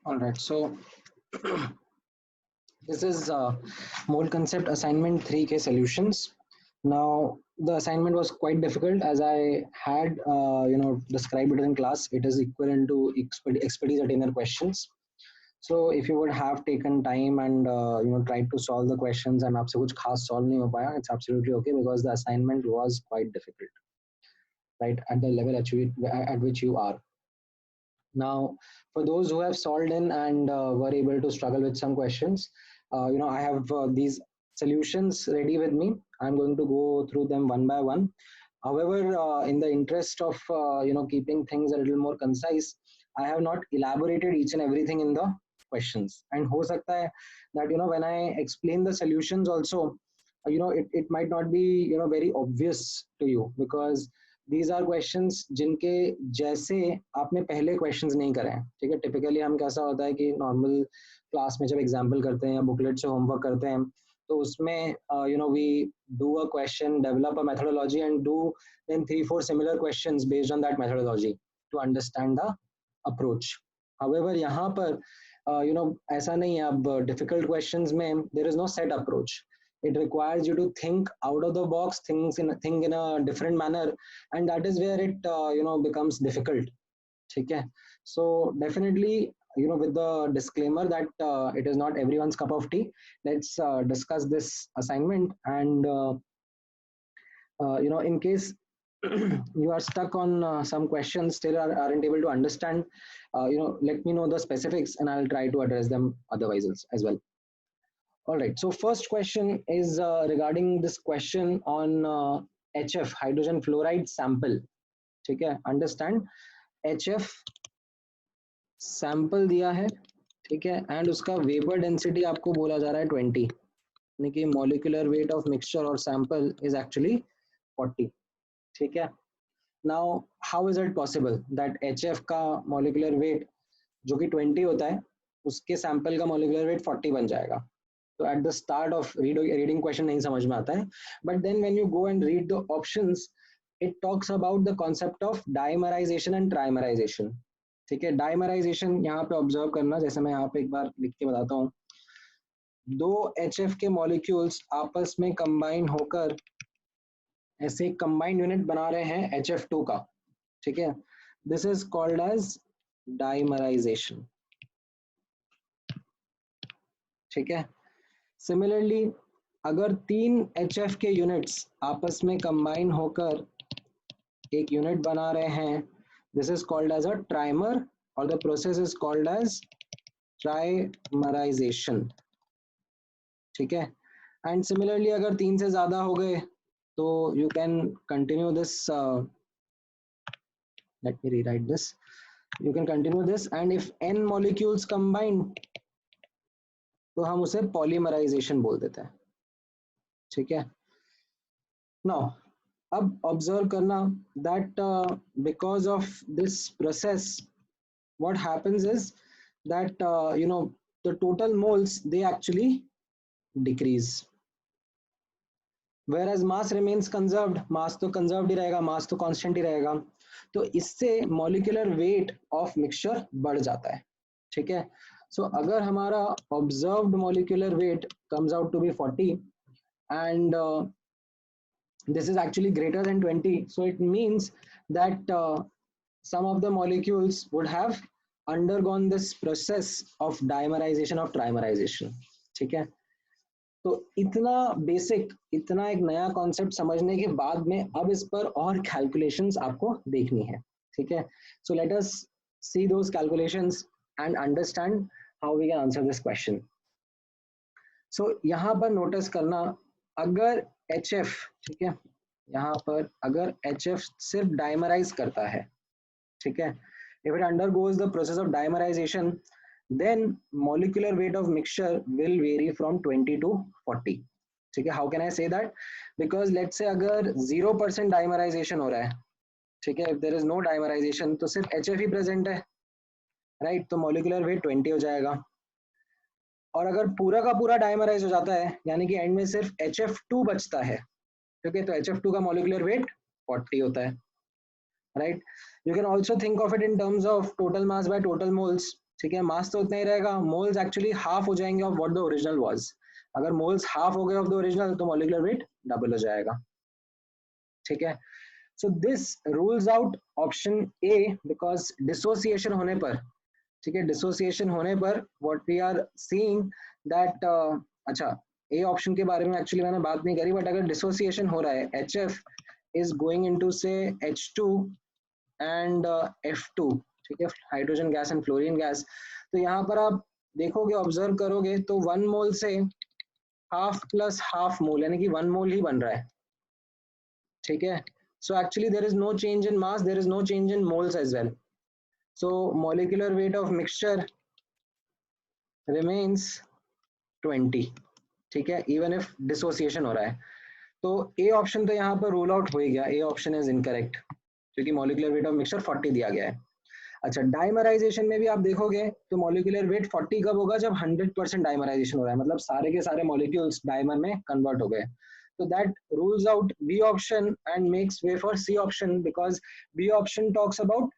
All right, so this is mole concept assignment 3K solutions. Now the assignment was quite difficult as I had described it in class. It is equivalent to expertise attainer questions. So if you would have taken time and tried to solve the questions and आपसे कुछ खास solve नहीं हो पाया, it's absolutely okay because the assignment was quite difficult, right, at the level at which you are. Now, for those who have solved in and were able to struggle with some questions, I have these solutions ready with me. I'm going to go through them one by one. However, in the interest of keeping things a little more concise, I have not elaborated each and everything in the questions. And ho sakta hai that when I explain the solutions also, it might not be very obvious to you because these are questions जिनके जैसे आपने पहले questions नहीं करे हैं. ठीक है, typically हम कैसा होता है कि normal class में जब example करते हैं या booklet से homework करते हैं तो उसमें we do a question, develop a methodology and do then 3-4 similar questions based on that methodology to understand the approach. However, यहाँ पर ऐसा नहीं है. अब difficult questions में there is no set approach. It requires you to think out of the box, think in a different manner, and that is where it becomes difficult. Okay, so definitely with the disclaimer that it is not everyone's cup of tea, let's discuss this assignment. And in case you are stuck on some questions, still aren't able to understand, let me know the specifics and I'll try to address them otherwise as well. All right, so first question is regarding this question on HF, hydrogen fluoride sample. ठीक है, understand HF sample दिया है, ठीक है, and उसका vapor density आपको बोला जा रहा है 20, यानी कि molecular weight of mixture or sample is actually 40. ठीक है, now how is it possible that HF का molecular weight जो कि 20 होता है उसके sample का molecular weight 40 बन जाएगा. So at the start of reading question नहीं समझ में आता है, but then when you go and read the options, it talks about the concept of dimerization and trimerization. ठीक है, dimerization यहाँ पे observe करना, जैसे मैं यहाँ पे एक बार लिख के बताता हूँ. दो HF के molecules आपस में combine होकर ऐसे combined unit बना रहे हैं HF2 का. ठीक है, this is called as dimerization. ठीक है, सिमिलरली अगर तीन HF के यूनिट्स आपस में कंबाइन होकर एक यूनिट बना रहे हैं, this is called as a trimer और the process is called as trimerization. ठीक है, एंड सिमिलरली अगर तीन से ज्यादा हो गए तो you can continue this, let me rewrite this, you can continue this and if n molecules combine तो हम उसे पॉलीमराइजेशन बोल देते हैं. ठीक है, नाउ अब ऑब्जर्व करना that because of this process what happens is that the total moles they actually decrease whereas mass remains conserved. mass तो conserved ही रहेगा, mass तो constant ही रहेगा, तो इससे molecular weight of mixture बढ़ जाता है. ठीक है, so अगर हमारा observed molecular weight comes out to be 40 and this is actually greater than 20, so it means that some of the molecules would have undergone this process of dimerization or trimerization. ठीक है, तो इतना basic, इतना एक नया concept समझने के बाद में अब इस पर और कैलकुलेशंस आपको देखनी है. ठीक है, so let us see those calculations and understand how we can answer this question. So यहाँ पर नोटिस करना, अगर HF, ठीक है, यहाँ पर अगर HF सिर्फ डाइमराइज करता है, ठीक है, if it undergoes the process of dimerization, then molecular weight of mixture will vary from 20 to 40. ठीक है, how can I say that? Because let's say अगर 0% dimerization हो रहा है, ठीक है, if there is no dimerization तो सिर्फ HF ही present है, right, तो molecular weight 20 हो जाएगा. और अगर पूरा का पूरा डाइमराइज हो जाता है यानी कि एंड में सिर्फ HF2 बचता है, ठीक है, तो HF2 का molecular weight 40 होता है, right? You can also think of it in terms of total mass by total moles. ठीक है, मास तो उतना ही रहेगा, मोल्स एक्चुअली हाफ हो जाएंगे of what the original was. अगर मोल्स हाफ हो गए ऑफ द ओरिजिनल तो मॉलिक्यूलर वेट डबल हो जाएगा। ठीक है, so this rules out option A because dissociation होने पर, ठीक है, डिसोसिएशन होने पर what we are seeing that, अच्छा ए ऑप्शन के बारे में एक्चुअली मैंने बात नहीं करी, बट अगर डिसोसिएशन हो रहा है, HF इज गोइंग इनटू से H2 एंड F2, ठीक है, hydrogen gas and fluorine gas, तो यहाँ पर आप देखोगे, ऑब्जर्व करोगे तो 1 मोल से हाफ प्लस हाफ मोल यानी कि 1 मोल ही बन रहा है। ठीक है, so actually there is no change in mass, there is no change in moles as well, so molecular weight of mixture remains 20। ठीक है, इवन इफ डिसोसिएशन हो रहा है, तो ए ऑप्शन तो यहाँ पर रूल आउट हो ही गया, ए ऑप्शन इज इनकरेक्ट क्योंकि मॉलिक्यूलर वेट ऑफ मिक्सचर 40 दिया गया है। अच्छा, डाइमराइजेशन में भी आप देखोगे तो मॉलिक्यूलर वेट 40 कब होगा, जब 100% डाइमराइजेशन हो रहा है, मतलब सारे के सारे मॉलिक्यूल्स डाइमर में कन्वर्ट हो गए, तो that rules out B option and makes way for C option because B option talks about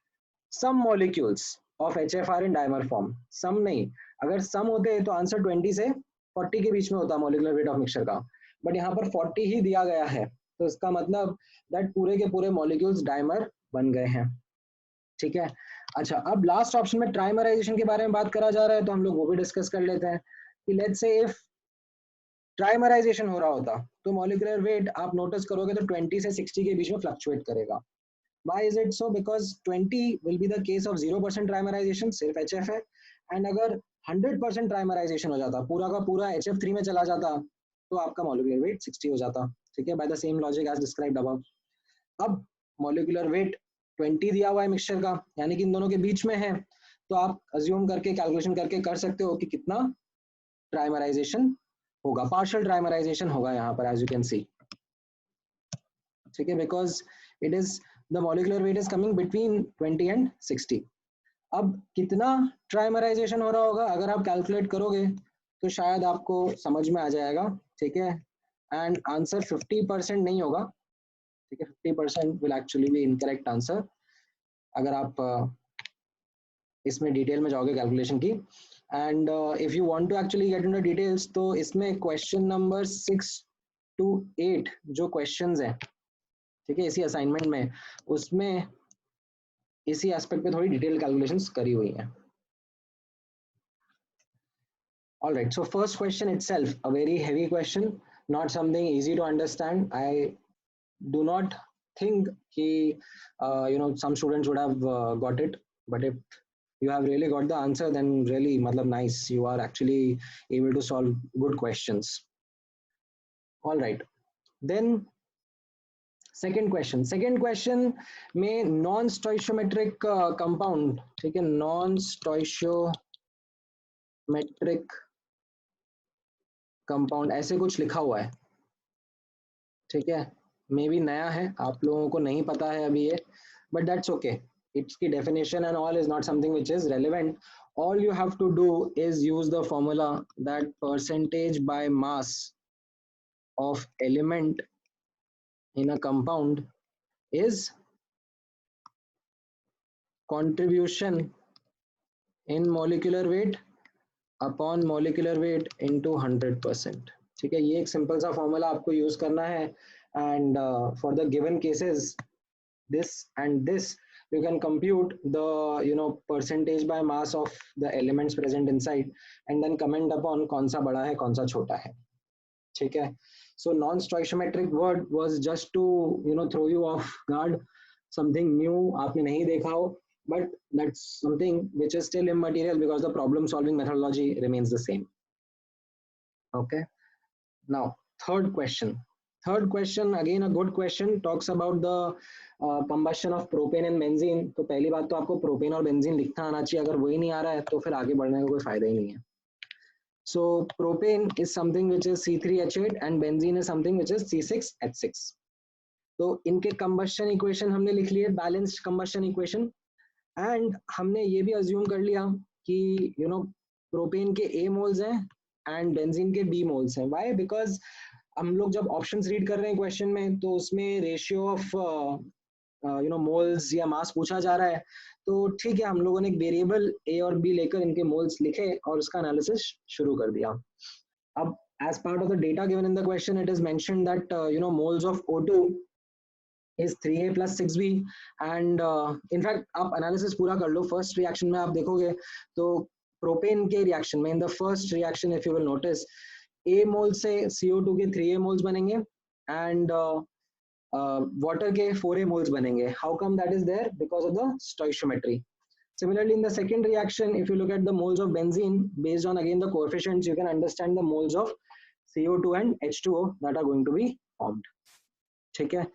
some molecules of HFR in dimer form, some नहीं, अगर सम होते तो आंसर 20 से 40 के बीच में होता मॉलिक्यूलर वेट ऑफ मिक्सचर का, बट यहाँ पर 40 ही दिया गया है, तो इसका मतलब दैट पूरे के पूरे मॉलिक्यूल्स डाइमर बन गए हैं। ठीक है, अच्छा अब लास्ट ऑप्शन में ट्राइमराइजेशन के बारे में बात करा जा रहा है, तो हम लोग वो भी डिस्कस कर लेते हैं कि लेट्स से इफ ट्राइमराइजेशन हो रहा होता तो मॉलिक्यूलर वेट आप नोटिस करोगे तो 20 से 60 के बीच में फ्लक्चुएट करेगा। Why is it so? Because 20 will be the case of 0% trimerization, सिर्फ HF है, एंड अगर 100% ट्राइमराइजेशन हो जाता, पूरा का पूरा HF3 में चला जाता, तो आपका मॉलिक्यूलर वेट 60 हो जाता। ठीक है, by the same logic as described above. अब मॉलिक्यूलर वेट 20 दिया हुआ है मिक्सचर का, यानी कि इन दोनों के बीच में है, तो आप अज्यूम करके कैलकुलेशन करके कर सकते हो कि कितना ट्राइमराइजेशन होगा, पार्शियल ट्राइमराइजेशन होगा यहाँ पर, एज यू कैन सी। ठीक है, because it is the molecular weight is coming between 20 and 60। अब कितना ट्राइमराइजेशन हो रहा होगा अगर आप कैलकुलेट करोगे तो शायद आपको समझ में आ जाएगा। ठीक है, एंड आंसर 50% नहीं होगा। ठीक है, 50% will actually be incorrect answer अगर आप इसमें डिटेल में जाओगे कैलकुलेशन की। And if you want to actually get into details तो इसमें क्वेश्चन नंबर 6 to 8 जो क्वेश्चंस हैं, ठीक है, इसी असाइनमेंट में, उसमें इसी एस्पेक्ट पे थोड़ी डिटेल कैलकुलेशंस करी हुई हैं। All right, so first question itself, a very heavy question, not something easy to understand. I do not think कि some students would have got it, but if you have really got the answer, then really मतलब nice, you are actually able to solve good questions. All right, then second question में non स्टोइशियोमेट्रिक compound, ठीक है, non स्टोइशियोमेट्रिक compound ऐसे कुछ लिखा हुआ है। ठीक है, मे बी नया है, आप लोगों को नहीं पता है अभी ये, बट दैट्स ओके, इट्स की definition and all is not something which is relevant. All you have to do is use the formula that percentage by mass of element in a compound is contribution in molecular weight upon molecular weight into 100%। ठीक है, ये एक simple सा formula आपको use करना है, and for the given cases this and this you can compute the percentage by mass of the elements present inside and then comment upon कौन सा बड़ा है कौन सा छोटा है। ठीक है, so non stoichiometric word was just to throw you off guard, something new आपने नहीं देखा हो, but that's something which is still immaterial because the problem solving methodology remains the same. Okay, now third question again a good question, talks about the combustion of propane and benzene। तो पहली बात तो आपको propane और benzene लिखना आना चाहिए, अगर वही नहीं आ रहा है तो फिर आगे बढ़ने का कोई फायदा ही नहीं है। So propane is something which is C3H8 and benzene is something which is C6H6। तो इनके combustion equation हमने लिख लिए, balanced combustion equation, and हमने ये भी assume कर लिया कि propane के A moles हैं and benzene के B moles हैं। Why? Because हम लोग जब options read कर रहे हैं question में तो उसमें ratio of moles या mass पूछा जा रहा है, तो ठीक है, हम लोगों ने एक वेरिएबल ए और बी लेकर इनके मोल्स लिखे और उसका एनालिसिस शुरू कर दिया. अब as part of the data given in the question, it is mentioned that moles of O2 is 3A plus 6B, and in fact आप analysis पूरा कर लो. First reaction में आप देखोगे तो प्रोपेन के रिएक्शन में, in the first reaction if you will notice, A मोल से CO2 के 3A मोल्स बनेंगे एंड वाटर के 4A moles बनेंगे. How come that is there? Because of the stoichiometry. Similarly, in the second reaction, if you look at the moles of benzene, based on again the coefficients, you can understand the moles of CO2 and H2O that are going to be formed. Okay.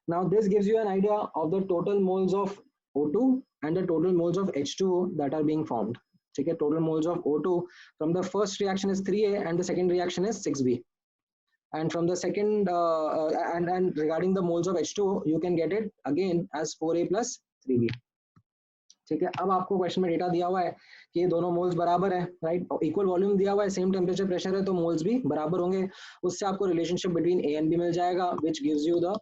Now this gives you an idea of the total moles of O2 and the total moles of H2O that are being formed. Okay. Total moles of O2 from the first reaction is 3A and the second reaction is 6B. And from the second and regarding the moles of H2O, you can get it again as 4A plus 3B. ठीक है. अब आपको question में data दिया हुआ है कि ये दोनों मोल्स बराबर है, राइट. इक्वल वॉल्यूम दिया हुआ है, सेम टेम्परेचर प्रेशर है, तो मोल्स भी बराबर होंगे. उससे आपको relationship between A and B मिल जाएगा, which gives you the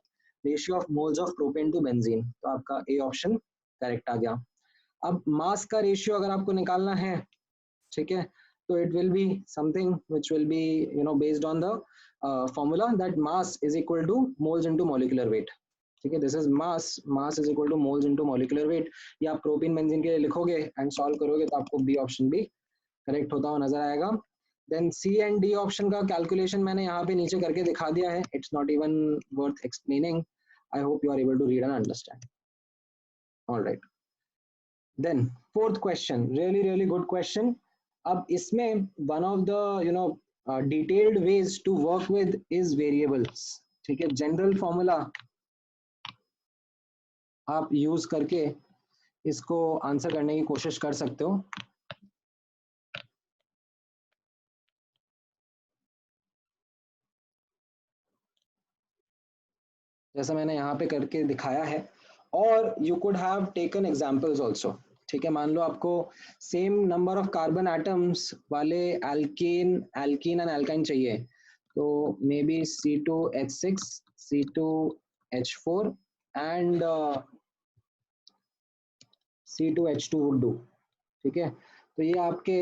ratio of moles of propane to benzene. तो आपका ए ऑप्शन करेक्ट आ गया. अब मास का रेशियो अगर आपको निकालना है, ठीक है, तो it will be something which will be based on the formula that mass is equal two moles into molecular weight. ठीक है, this is mass is equal two moles into molecular weight. या आप प्रोपेन बेंजीन के लिए लिखोगे and solve करोगे तो आपको बी ऑप्शन भी करेक्ट होता हुआ नजर आएगा. Then C and D option का कैलकुलेशन मैंने यहाँ पे नीचे करके दिखा दिया है. It's not even worth explaining. I hope you are able to read and understand. Alright, then fourth question, really good question. अब इसमें one of the detailed ways to work with is variables. ठीक है, general formula आप use करके इसको answer करने की कोशिश कर सकते हो. जैसा मैंने यहाँ पे करके दिखाया है, और you could have taken examples also. ठीक है, मान लो आपको same number of carbon atoms वाले एल्कीन एंड एल्काइन चाहिए, तो may be C2H6 C2H4 and C2H2 would do. ठीक है, तो ये आपके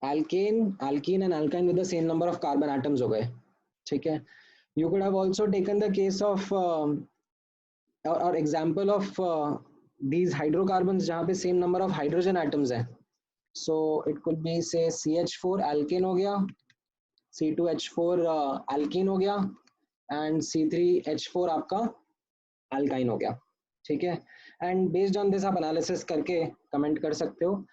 alkene and alkyne with the same number of carbon atoms हो गए. ठीक है, you could have also taken the case of or example of these hydrocarbons जहाँ पे same number of hydrogen atoms है. So it could be say CH4 alkane हो गया, C2H4 alkene हो गया and C3H4 आपका alkyne हो गया. ठीक है, and based on this आप analysis करके comment कर सकते हो.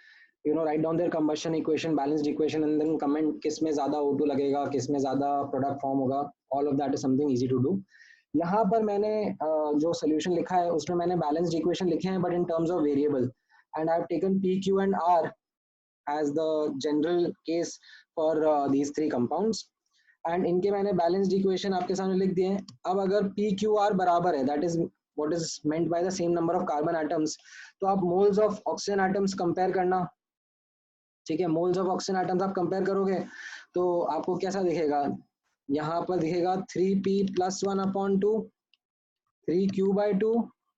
write down their combustion equation, balanced equation, and then comment किस में ज़्यादा O2 लगेगा, किस में ज़्यादा product form होगा. All of that is something easy to do. यहाँ पर मैंने जो solution लिखा है उसमें मैंने balanced equation लिखे हैं, but in terms of variable, and I have taken P, Q and R as the general case for these three compounds. And इनके मैंने balanced equation आपके सामने लिख दिए हैं. अब अगर P, Q, R बराबर है, that is what is meant by the same number of carbon atoms, तो आप moles of oxygen atoms compare करना. ठीक है, मोल्स ऑफ ऑक्सीजन एटम्स आप कंपेयर करोगे तो आपको कैसा दिखेगा, यहाँ पर दिखेगा 3p plus 1/2, 3q/2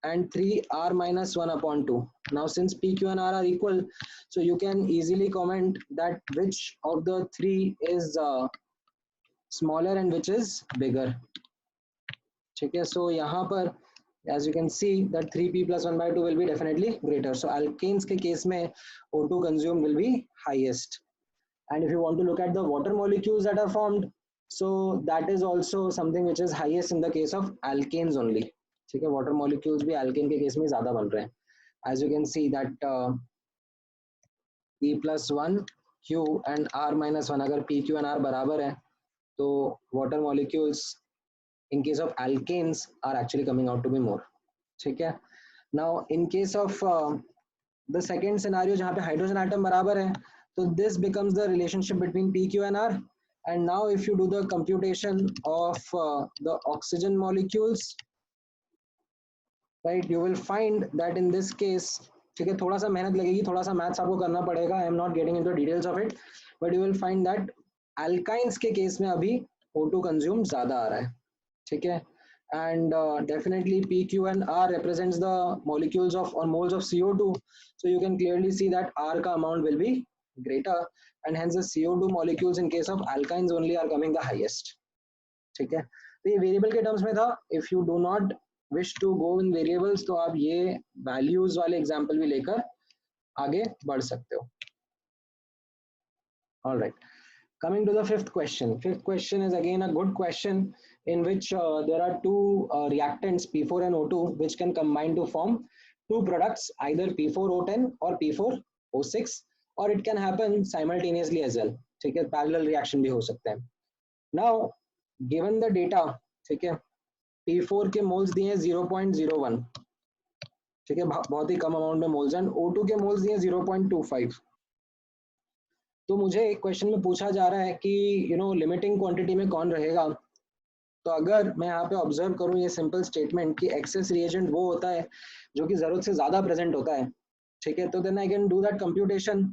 and 3r minus 1/2. Now since p, q and r are equal, so you can easily comment that which of the three is smaller and which is bigger. ठीक है, so यहाँ पर as you can see that 3p plus 1/2 will be definitely greater. So alkanes के case में O2 consumed will be highest. And if you want to look at the water molecules that are formed, so that is also something which is highest in the case of alkanes only. ठीक है, water molecules भी alkane के case में ज़्यादा बन रहे हैं. As you can see that P plus 1 Q and R minus 1, अगर P, Q and R बराबर है तो water molecules in case of alkanes are actually coming out to be more. ठीक है, now in case of the second scenario जहाँ पे hydrogen atom बराबर है, so this becomes the relationship between P, Q and R. And now if you do the computation of the oxygen molecules, right, you will find that in this case, ठीक है, थोड़ा सा मेहनत लगेगी, थोड़ा सा मैथ्स आपको करना पड़ेगा. I am not getting into details of it, but you will find that alkynes के केस में अभी O2 consumed ज़्यादा आ रहा है. ठीक है, and definitely P, Q, and R represents the molecules of or moles of CO2. So you can clearly see that R ka amount will be greater, and hence the CO2 molecules in case of alkynes only are coming the highest. ठीक है, तो ये variable के terms में था. If you do not wish to go in variables तो आप ये वैल्यूज वाले एग्जांपल भी लेकर आगे बढ़ सकते हो. All right. Coming to the fifth question. Fifth question is again a good question in which there are two reactants P4 and O2 which can combine to form two products, either P4O10 or P4O6, or it can happen simultaneously as well. ठीक है, parallel reaction भी हो सकते हैं. Now, given the data, ठीक है, P4 के moles दिए हैं 0.01, ठीक है, बहुत ही कम अमाउंट में मोल्स, एंड O2 के मोल्स दिए 0.25. तो मुझे एक क्वेश्चन में पूछा जा रहा है कि लिमिटिंग क्वांटिटी में कौन रहेगा. तो अगर मैं यहाँ पे ऑब्जर्व करूँ ये सिंपल स्टेटमेंट कि एक्सेस रिएजेंट वो होता है जो कि जरूरत से ज्यादा प्रेजेंट होता है, ठीक है, तो then I can do that computation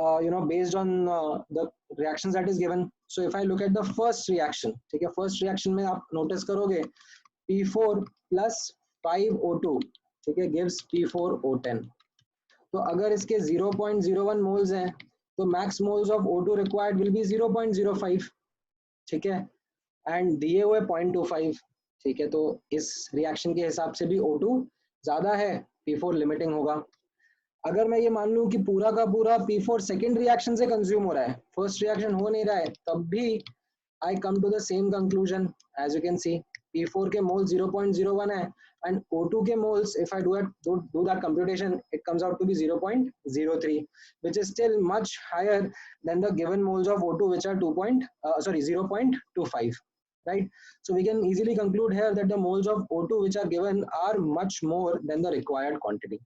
based on the reactions that is given. So if I look at the first reaction, ठीक है, फर्स्ट रिएक्शन में आप नोटिस करोगे P4 plus 5O2, ठीक है, गिव्स P4O10. तो अगर इसके 0.01 मोल्स हैं तो max moles of O2 required will be 0.05, ठीक है, एंड दिए हुए 0.25, ठीक है, तो इस रिएक्शन के हिसाब से भी O2 ज्यादा है, P4 लिमिटिंग होगा. अगर मैं ये मान लूं कि पूरा का पूरा P4 सेकेंड रिएक्शन से कंज्यूम हो रहा है, फर्स्ट रिएक्शन हो नहीं रहा है, तब भी I come to the same conclusion. As you can see P4 के मोल्स 0.01 है, and O2 के moles, if I do that computation, it comes out to be 0.03, which is still much higher than the given moles of O2, which are 0.25, right? So we can easily conclude here that the moles of O2 which are given are much more than the required quantity.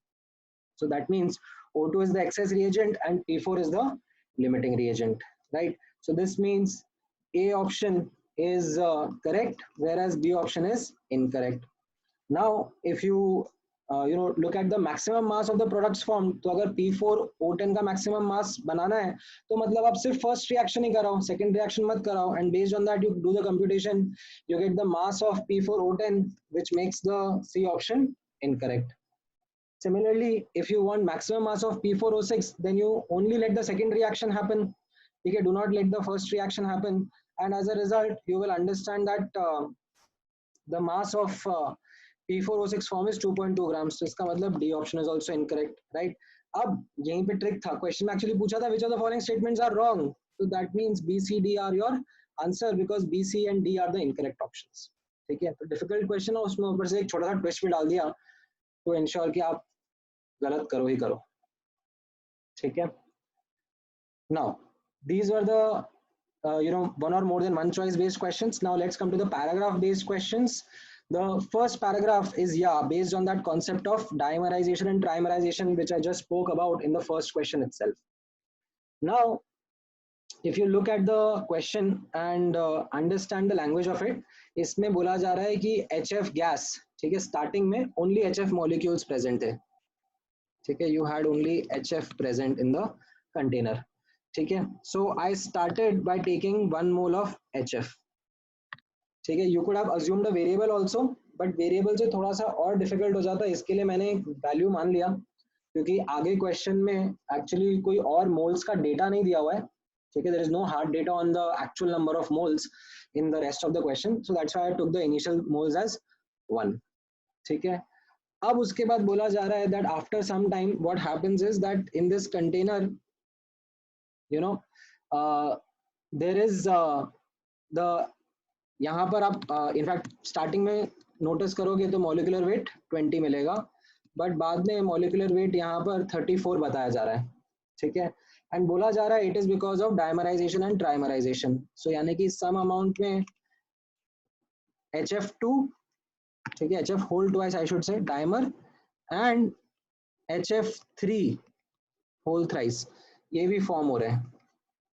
So that means O2 is the excess reagent and P4 is the limiting reagent, right? So this means A option is correct, whereas B option is incorrect. Now, if you look at the maximum mass of the products formed, तो अगर P4O10 का maximum mass बनाना है तो मतलब आप सिर्फ first reaction ही कराओ, second reaction मत कराओ, and based on that you do the computation, you get the mass of P4O10, which makes the C option incorrect. Similarly, if you want maximum mass of P4O6, then you only let the second reaction happen. Okay, do not let the first reaction happen, and as a result, you will understand that the mass of P4O6 form is 2.2 grams. तो इसका मतलब D option is also incorrect, right? अब यहीं पे trick था, question में actually पूछा था which of the following statements are wrong. So that means B, C, D are your answer because B, C and D are the incorrect options. ठीक है, तो डिफिकल्ट क्वेश्चन है, उसमें ऊपर से एक छोटा सा ट्विस्ट भी डाल दिया तो इंश्योर कि आप गलत करो ही करो. ठीक है. Now these were the one or more than one choice based questions. Now let's come to the paragraph based questions. The first paragraph is based on that concept of dimerization and trimerization, which I just spoke about in the first question itself. Now, if you look at the question and understand the language of it, इसमें बोला जा रहा है कि HF gas, ठीक है, starting में only HF molecules present है, ठीक है, you had only HF present in the container, ठीक है. So I started by taking 1 mole of HF. ठीक है, you could have assumed a variable also, but variable से थोड़ा सा और difficult हो जाता है, इसके लिए मैंने एक वैल्यू मान लिया क्योंकि आगे क्वेश्चन में एक्चुअली कोई और मोल्स का डेटा नहीं दिया हुआ है, ठीक है, there is no hard data on the actual number of moles in the rest of the question, so that's why I took the initial moles as 1. ठीक है. अब उसके बाद बोला जा रहा है that after some time what happens is that in this container there is the यहाँ पर आप इनफैक्ट स्टार्टिंग में नोटिस करोगे तो मॉलिक्यूलर वेट 20 मिलेगा, बट बाद में मॉलिक्यूलर वेट यहाँ पर 34 बताया जा रहा है, ठीक है, एंड बोला जा रहा है it is because of dimerization and trimerization. So यानी कि सम अमाउंट में HF2, ठीक है, HF whole twice I should say dimer, and HF3 whole thrice, ये भी फॉर्म हो रहे हैं,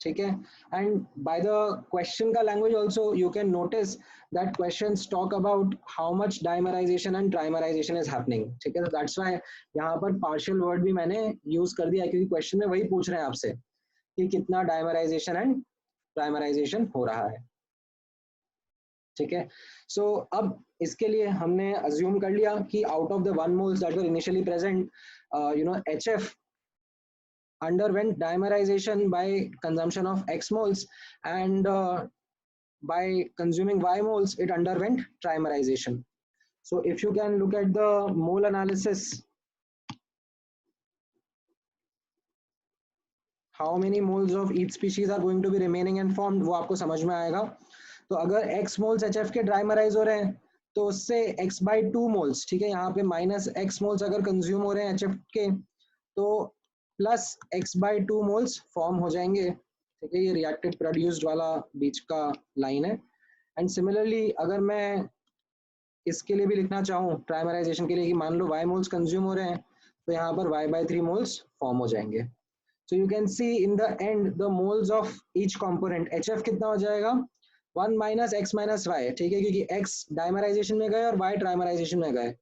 ठीक है. एंड बाय द क्वेश्चन का language also you can notice that questions talk about how much dimerization and trimerization is happening, ठीक है. दैट्स व्हाई यहाँ पर पार्शियल वर्ड भी मैंने यूज कर दिया क्योंकि क्वेश्चन में वही पूछ रहे हैं आपसे कि कितना डाइमराइजेशन एंड ट्राइमराइजेशन हो रहा है, ठीक है. सो अब इसके लिए हमने अज्यूम कर लिया कि out of the 1 moles that were initially present, HF underwent dimerization by consumption of X moles, and by consuming Y moles it underwent trimerization. So if you can look at the mole analysis, how many moles of each species are going to be remaining and formed, वो आपको समझ में आएगा. तो अगर x moles HF के ड्राइमराइज हो रहे हैं तो उससे x by 2 moles, ठीक है, यहाँ पे माइनस x moles अगर कंज्यूम हो रहे हैं HF के तो plus x by 2 moles form हो जाएंगे. ठीक है, ये रिएक्टेड प्रोड्यूस्ड वाला बीच का लाइन है. एंड सिमिलरली अगर मैं इसके लिए भी लिखना चाहूँ ट्राइमराइजेशन के लिए कि मान लो y moles कंज्यूम हो रहे हैं तो यहाँ पर y by 3 moles फॉर्म हो जाएंगे. So you can see in the end the moles of each component. HF कितना हो जाएगा 1 minus x minus y, ठीक है, क्योंकि x डाइमराइजेशन में गए और y ट्राइमराइजेशन में गए.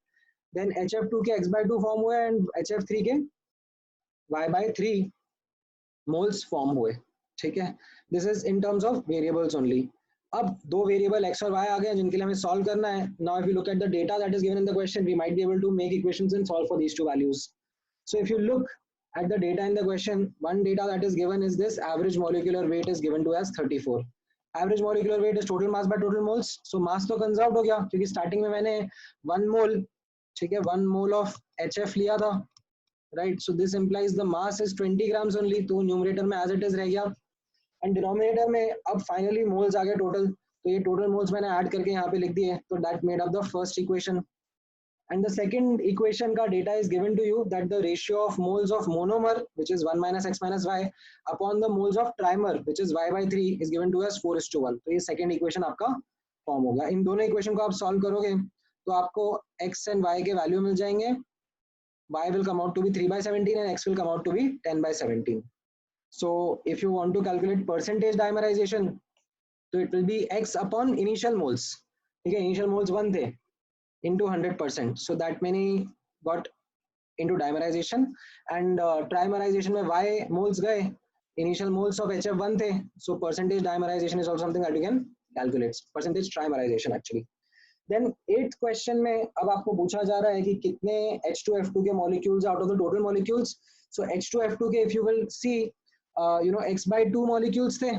Then HF2 के x by 2 फॉर्म हुए and HF3 के y by 3 moles फॉर्म हुए. ठीक है, this is in terms of variables only. अब दो वेरिएबल x और y आ गए जिनके लिए हमें सॉल्व करना है. Now if you look at the data that is given in the question, we might be able to make equations and solve for these two values. So if you look at the data in the question, one data that is given is this: average molecular weight is given to as 34. Average molecular weight is total mass by total moles. So mass तो conserve हो गया क्योंकि starting में मैंने 1 mole, ठीक है, 1 mole of HF लिया था, right? So this implies the mass is 20 grams only. तो न्यूमरेटर में as it is रह गया एंड डिनोमिनेटर में अब फाइनली मोल्स आ गए टोटल. तो ये टोटल मोल्स मैंने ऐड करके यहाँ पे लिख दिए. तो that made up the first equation. And the second equation का data is given to you that the ratio of moles of monomer, which is 1 minus x minus y, upon the moles of trimer, which is y by 3, is given to us 4:1. तो ये second equation आपका form होगा. इन दोनों equation को आप solve करोगे तो आपको x and y के वैल्यू मिल जाएंगे. y will come out to be 3 by 17 and x will come out to be 10 by 17. So if you want to calculate percentage dimerization, तो it will be x upon initial moles. ठीक है, initial moles 1 थे into 100%, so that many got into dimerization, and trimerization में y moles गए, initial moles of HF 1 थे, so percentage dimerization is also something that you can calculate, percentage trimerization actually. Then 8th question में अब आपको पूछा जा रहा है कि कितने H2F2 के molecules out of the total molecules. So H2F2 के if you will see, x by 2 molecules थे,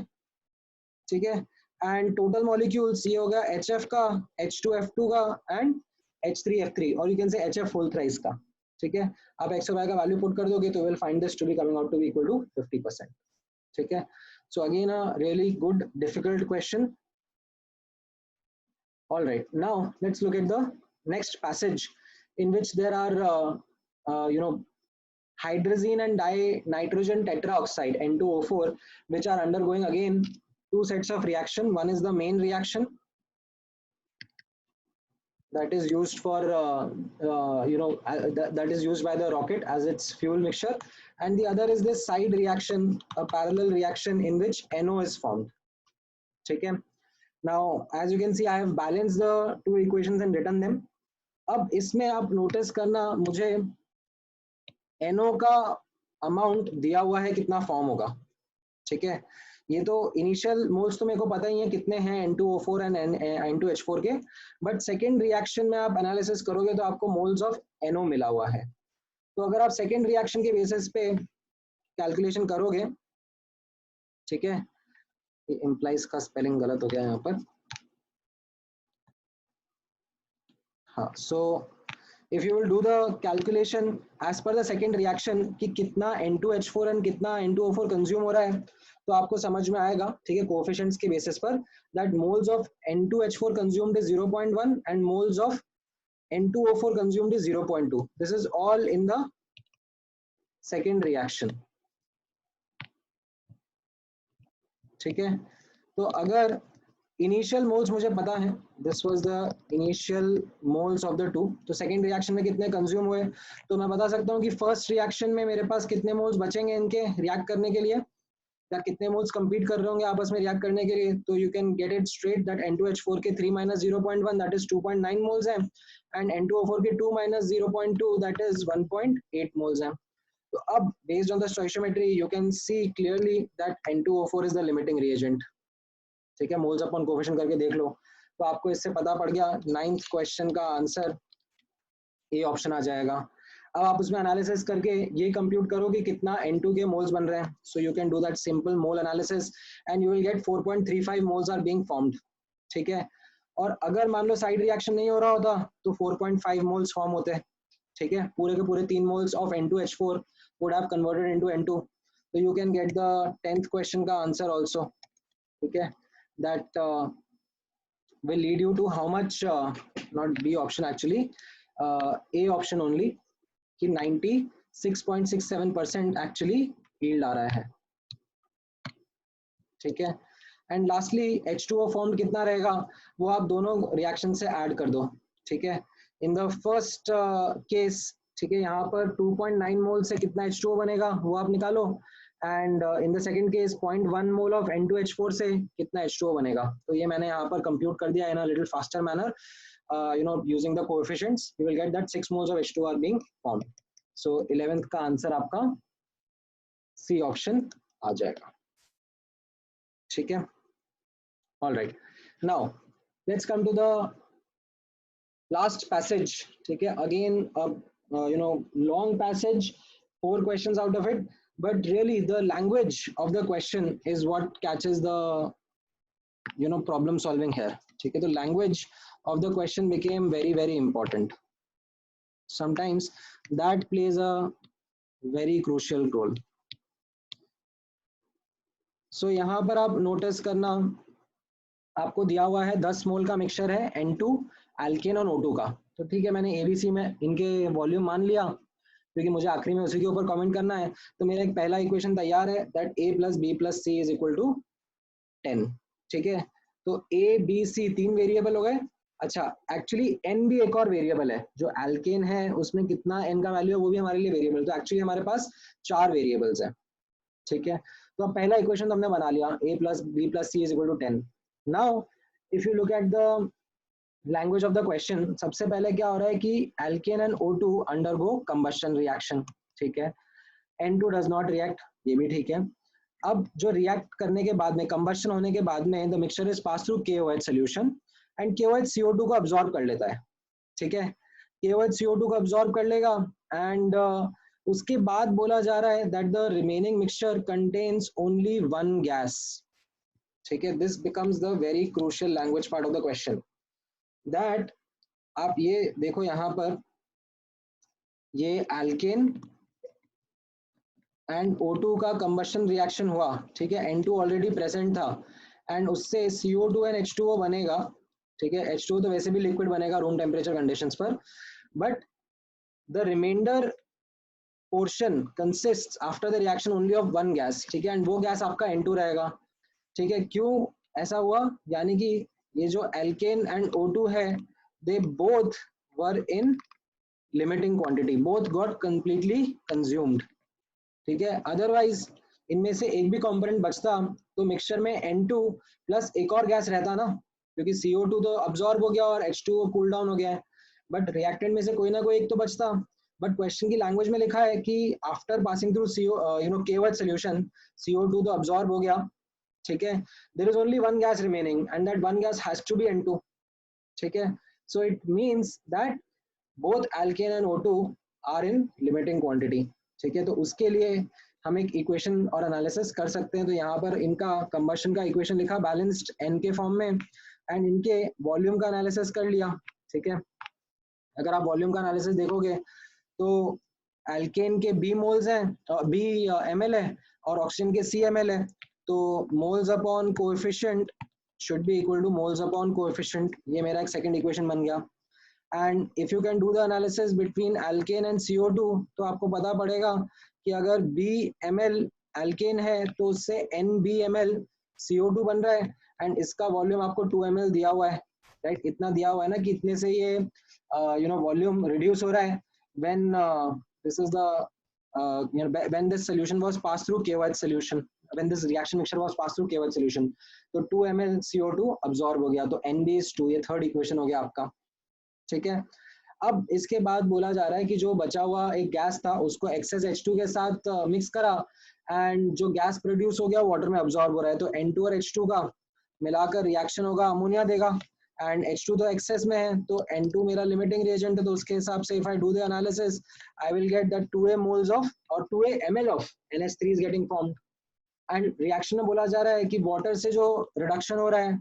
ठीक है, एंड टोटल मॉलिक्यूल्स ये होगा HF का, H2F2 का एंड H3F3, और you can say HF whole thrice का. ठीक है, आप x और y का वैल्यू पुट कर दोगे तो will find this to be coming out to be equal to 50%. ठीक है, so again a really good difficult question. All right, now let's look at the next passage in which there are hydrazine and dinitrogen tetraoxide N2O4 which are undergoing again two sets of reaction. One is the main reaction that is used for that is used by the rocket as its fuel mixture, and the other is this side reaction, a parallel reaction in which NO is formed. Okay, now as you can see I have balanced the two equations and written them. अब इसमें आप notice करना, मुझे NO का amount दिया हुआ है कितना फॉर्म होगा. ठीक है, ये तो इनिशियल मोल्स तो मेरे को पता ही है कितने हैं N2O4 एंड N2H4 के, बट सेकेंड रिएक्शन में आप एनालिसिस करोगे तो आपको मोल्स ऑफ NO मिला हुआ है. तो अगर आप सेकेंड रिएक्शन के बेसिस पे कैलकुलेशन करोगे, ठीक है, इम्प्लाइज का स्पेलिंग गलत हो गया यहाँ पर. हाँ, सो if you will do the calculation as per the second reaction कि कितना N2H4 and कितना N2O4 कंज्यूम हो रहा है, तो आपको समझ में आएगा, ठीक है, कोएफिशिएंट्स के बेसिस पर, that moles of N2H4 consumed is 0.1 and moles of N2O4 consumed is 0.2. This is all in the second reaction. ठीक है, तो अगर इनिशियल मोल्स मुझे पता है, this was the initial moles of the two, तो सेकंड रिएक्शन में कितने कंज्यूम हुए, तो मैं बता सकता हूँ कि फर्स्ट रिएक्शन में मेरे पास कितने मोल्स बचेंगे इनके रिएक्ट करने के लिए, या कितने मोल्स कंपीट कर रहे होंगे आपस में रिएक्ट करने के लिए. तो you can get it straight that N2H4 के 3 minus 0.1 दैट इज 2.9 मोल्स है, एंड N2O4 के 2 minus 0.2 दैट इज 1.8 मोल्स है. तो अब based on the stoichiometry you can see clearly that N2O4 is the limiting reagent. ठीक है, moles अपन coefficient करके देख लो. तो आपको इससे पता पड़ गया 9th क्वेश्चन का आंसर ए ऑप्शन आ जाएगा। अब आप उसमें एनालिसिस करके ये कंप्यूट करो कि कितना N2 के मोल्स बन रहे हैं। So you can do that simple mole analysis and you will get 4.35 moles are being formed. ठीक है, और अगर मान लो साइड रिएक्शन नहीं हो रहा होता तो 4.5 मोल्स फॉर्म होते। ठीक है, पूरे के पूरे 3 moles of N2H4 would have converted into N2. So you can get the 10th question का आंसर also. ठीक है, that will lead you to how much, not B option actually, A option only, कि 96.67% actually yield आ रहा है। ठीक है, and lastly H2O form कितना रहेगा वो आप दोनों रिएक्शन से ऐड कर दो। ठीक है, इन द फर्स्ट केस, ठीक है, यहाँ पर 2.9 मोल से कितना H2O बनेगा वो आप निकालो, and in the second case 0.1 mole of N2H4 से कितना H2O बनेगा। तो ये मैंने यहाँ पर कंप्यूट कर दिया in a little faster manner, you know, using the coefficients, you will get that 6 moles of H2O are being formed. So 11th का आंसर आपका C ऑप्शन आ जाएगा। ठीक है, all right, now let's come to the last passage. ठीक है, again you know, long passage, 4 questions out of it, but really the language of the question is what catches the, you know, problem solving here. ठीक है, तो language of the question became very very important. Sometimes that plays a very crucial role. So यहाँ पर आप notice करना, आपको दिया हुआ है 10 मोल का मिक्सचर है N2 एल्केन और O2 का। तो ठीक है, मैंने ABC में इनके वॉल्यूम मान लिया क्योंकि मुझे आखिरी में उसी के ऊपर कमेंट करना है। तो मेरा एक पहला इक्वेशन तैयार है, दैट A + B + C = 10। ठीक है, तो A B C 3 वेरिएबल हो गए। अच्छा, एक्चुअली n भी एक और वेरिएबल है, जो एल्केन है उसमें कितना n का वैल्यू है वो भी हमारे लिए वेरिएबल, तो एक्चुअली हमारे पास 4 वेरिएबल्स है। ठीक है, तो अब पहला इक्वेशन तो हमने बना लिया, A + B + C = 10। Now if you look at the language of the question, सबसे पहले क्या हो रहा है कि alkene and O2 undergo combustion reaction. ठीक है, N2 डज नॉट रिएक्ट, ये भी ठीक है। अब जो रिएक्ट करने के बाद में, कंबशन होने के बाद में, the mixture is pass through KOH solution and KOH CO2 को अब्सॉर्ब कर लेता है। ठीक है, KOH CO2 को अब्सॉर्ब कर लेगा एंड उसके बाद बोला जा रहा है that the remaining mixture contains only 1 gas. ठीक है, this becomes the very crucial language part of the question, that आप ये देखो यहाँ पर, ये एल्केन एंड O2 का कंबशन रिएक्शन हुआ। ठीक है, N2 ऑलरेडी प्रेजेंट था एंड उससे CO2 एंड H2O बनेगा। ठीक है, H2O तो वैसे भी लिक्विड बनेगा रूम टेम्परेचर कंडीशंस पर, but the reminder portion consists after the reaction only of 1 gas. ठीक है, एंड वो गैस आपका N2 रहेगा। ठीक है, क्यों ऐसा हुआ, यानी कि ये जो एल्केन एंड O2 है, they both were in limiting quantity, both got completely consumed. ठीक है, अदरवाइज इनमें से एक भी कंपोनेंट बचता तो मिक्सचर में N2 प्लस एक और गैस रहता ना, क्योंकि CO2 तो अब्सॉर्ब हो गया और H2O कूल डाउन हो गया है, बट रिएक्टेंट में से कोई ना कोई एक तो बचता। बट क्वेश्चन की लैंग्वेज में लिखा है कि after passing through KOH solution, CO2 तो अब्सॉर्ब हो गया। ठीक है, there is only 1 gas remaining and that 1 gas has to be N2। ठीक है, so it means that both alkane and O2 are in limiting quantity. ठीक है, तो उसके लिए हम एक इक्वेशन और एनालिसिस कर सकते हैं। तो यहाँ पर इनका कंबशन का इक्वेशन लिखा बैलेंस्ड n के फॉर्म में एंड इनके वॉल्यूम का एनालिसिस कर लिया। ठीक है, अगर आप वॉल्यूम का एनालिसिस देखोगे तो एल्केन के B मोल्स हैं, B ml है, और ऑक्सीजन के C ml है, तो moles upon coefficient should be equal two moles upon coefficient. ये मेरा एक सेकंड इक्वेशन बन गया। And if you can do the analysis between alkene and CO2, तो आपको पता पड़ेगा कि अगर B ml एल्केन है तो उससे NBml CO2 बन रहा है एंड इसका वॉल्यूम आपको 2 ml दिया हुआ है। राइट, इतना दिया हुआ है ना कि इतने से ये वॉल्यूम रिड्यूस हो रहा है when this is the when this solution was passed through KOH solution, when this reaction mixture was passed through KOH solution, तो 2 ml CO2 अब्सॉर्ब हो गया, तो NB is 2, ये थर्ड इक्वेशन हो गया आपका। ठीक है, अब इसके बाद बोला जा रहा है कि जो बचा हुआ एक गैस था उसको एक्सेस H2 के साथ मिक्स करा एंड जो गैस प्रोड्यूस हो गया वाटर में अब्सॉर्ब हो रहा है, तो N2 और H2 का मिलाकर रिएक्शन होगा, अमोनिया देगा एंड H2 तो एक्सेस में है, तो N2 मेरा लिमिटिंग रिएजेंट है, तो उसके हिसाब से if I do the analysis I will get that 2a moles of और 2a ml of NH3 is getting formed. And reaction में बोला जा रहा है कि वाटर से जो रिडक्शन हो रहा है,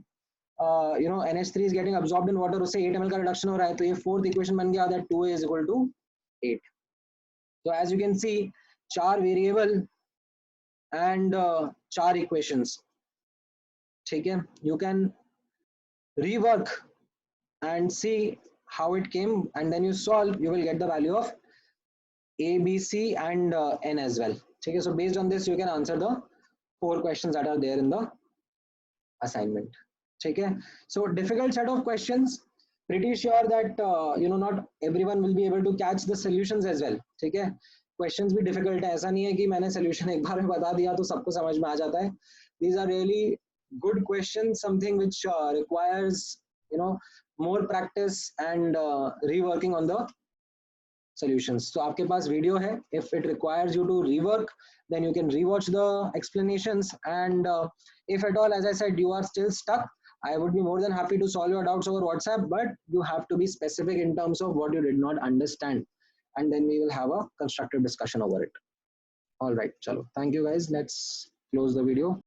NH3 is getting absorbed in water, उससे 8 ml का रिडक्शन हो रहा है, तो ये फोर्थ इक्वेशन बन गया that 2a is equal to 8. So as you can see, 4 variable and 4 equations. ठीक है, you can rework and see how it came, and then you solve, you will get the value of A, B, C and N as well. ठीक है, so based on this you can answer the 4 questions that are there in the assignment. ठीक है, so difficult set of questions, pretty sure that not everyone will be able to catch the solutions as well. ठीक है, questions भी difficult है, ऐसा नहीं है कि मैंने solution एक बार में बता दिया तो सबको समझ में आ जाता है. These are really good questions, something which requires more practice and reworking on the solutions. So आपके पास वीडियो है, if it requires you to rework, then you can rewatch the explanations, and if at all, as I said, you are still stuck, I would be more than happy to solve your doubts over WhatsApp, but you have to be specific in terms of what you did not understand, and then we will have a constructive discussion over it. All right, chalo. Thank you guys. Let's close the video.